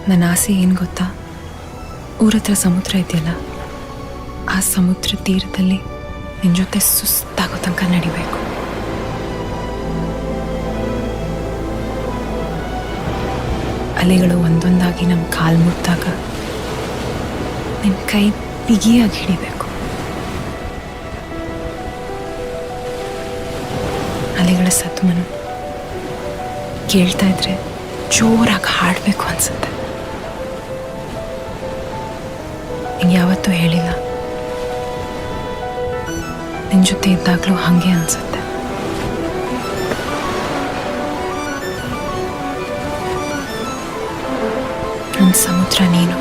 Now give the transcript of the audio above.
ನನ್ನ ಆಸೆ ಏನು ಗೊತ್ತಾ, ಊರತ್ರ ಸಮುದ್ರ ಇದೆಯಲ್ಲ, ಆ ಸಮುದ್ರ ತೀರದಲ್ಲಿ ನಿನ್ನ ಜೊತೆ ಸುಸ್ತಾಗೋ ತನಕ ನಡಿಬೇಕು. ಅಲೆಗಳು ಒಂದೊಂದಾಗಿ ನಮ್ಮ ಕಾಲು ಮುಟ್ಟಾಗ ನಿನ್ನ ಕೈ ಬಿಗಿಯಾಗಿ ಹಿಡಿಬೇಕು. ಅಲೆಗಳ ಸತ್ಮನು ಕೇಳ್ತಾ ಇದ್ರೆ ಜೋರಾಗಿ ಹಾಡಬೇಕು ಅನ್ಸುತ್ತೆ. ನಿಂಗೆ ಯಾವತ್ತೂ ಹೇಳಿಲ್ಲ, ನಿನ್ನ ಜೊತೆ ಇದ್ದಾಗಲೂ ಹಾಗೆ ಅನ್ಸುತ್ತೆ. ನನ್ನ ಸಮುದ್ರ ನೀನು.